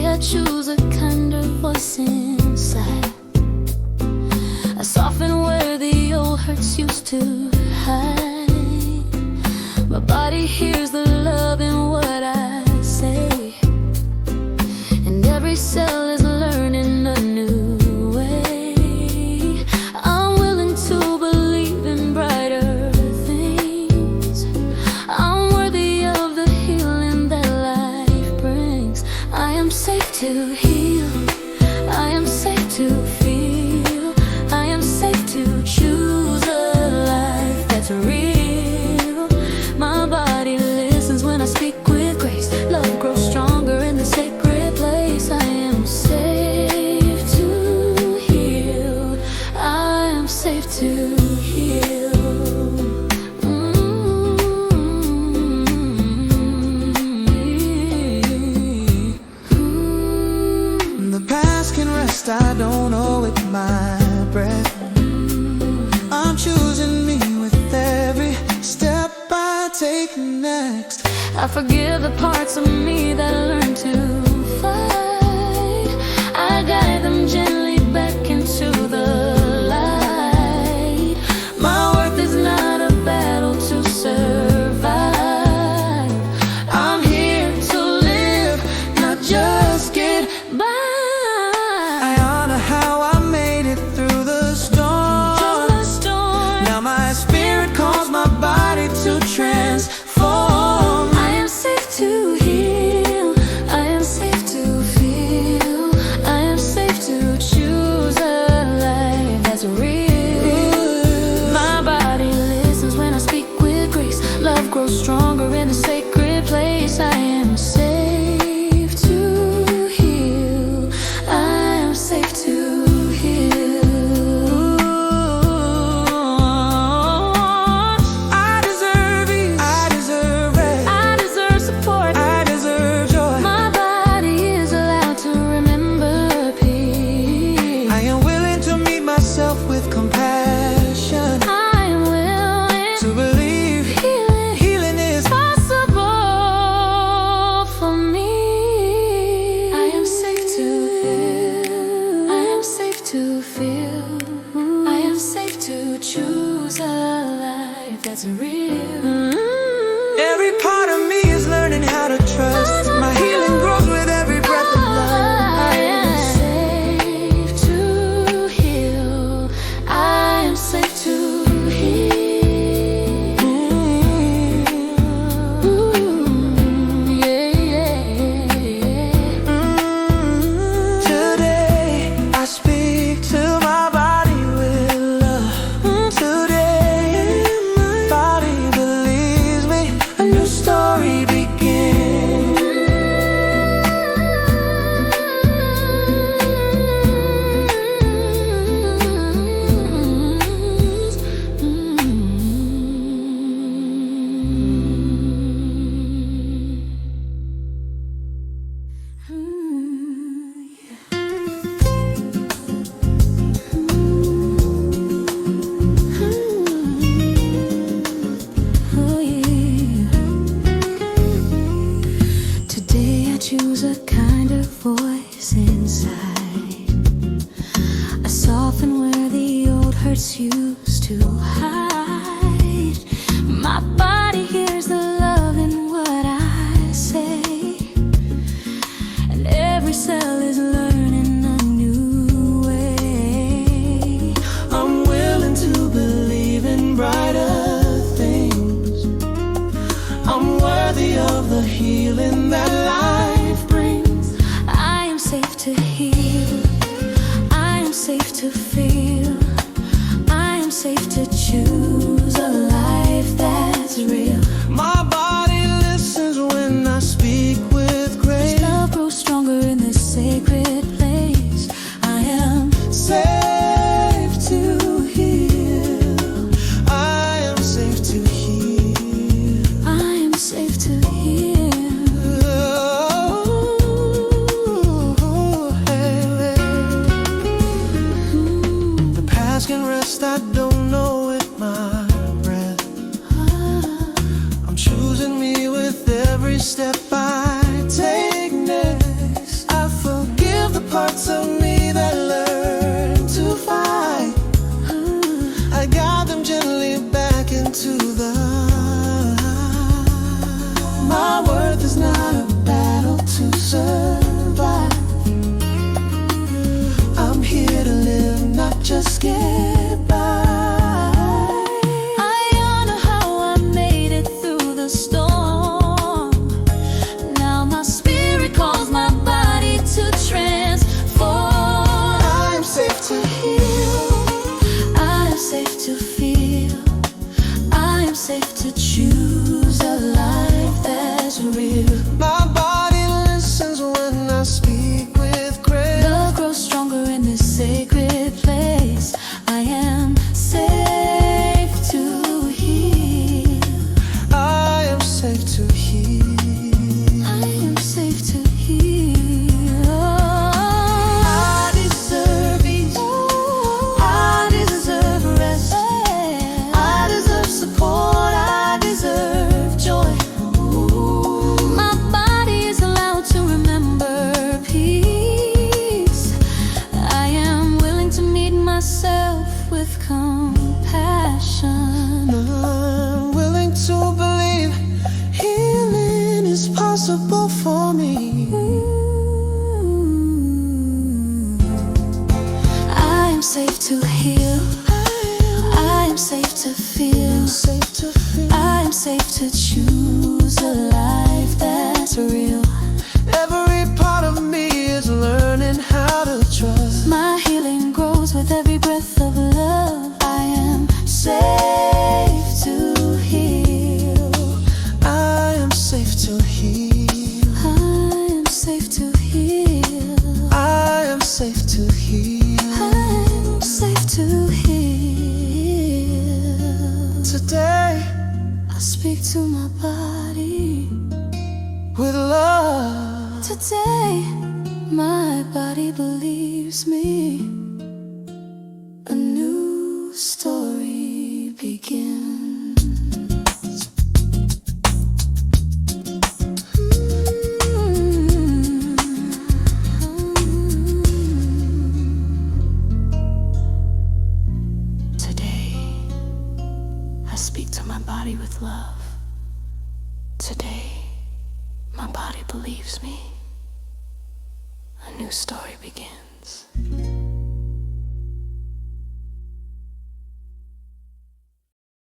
Today I choose a kinder voice inside. I soften where the old hurts used to hide. My body hears the love in what I say, and every cell is learning a new way. I'm willing to believe in brighter things. I'm worthy of the healing that life brings. I am safe to heal, I am safe to feel, I am safe to choose a life that's real. My body listens when I speak with grace. Love grows stronger in the sacred place. I am safe to heal, I am safe to heal. The past can rest, I don't owe it my breath. I'm choosing me with every step I take next. I forgive the parts of me that learn to fight. I guide them gently back into the light. My worth is not a battle to survive. I'm here to live, not just get by. I honor how I made it through the storm. Now my spirit calls my body to transform. I am safe to heal, I am safe to feel, I am safe to choose a life that's real. My body listens when I speak with grace. Love grows stronger in a sacred place. I am safe to heal, I am safe to heal. I deserve ease, I deserve rest, I deserve support. I deserve joy. My body is allowed to remember peace. I am willing to meet myself with compassion, I am willing to believe healing is possible for me. I am safe to heal, I am safe to feel, I am safe to choose a life that's real. every part of me is learning how to trust. My healing grows with every breath of life. I am safe to heal, I am safe to heal. Today I speak to my body with love. Today my body believes me. A new story begins. Oh, yeah. Today I choose a kinder voice inside. I soften where the old hurts used to hide. My body hears the love in what I say, and every cell is learning a new way. I'm willing to believe in brighter things. I'm worthy of the healing that life brings. I am safe to heal, I am safe to feel, I am safe to choose a life that's real. My body listens when I speak with grace. Love grows stronger in this my body believes me. A new story begins. Today, I speak to my body with love. Today, my body believes me. A new story begins.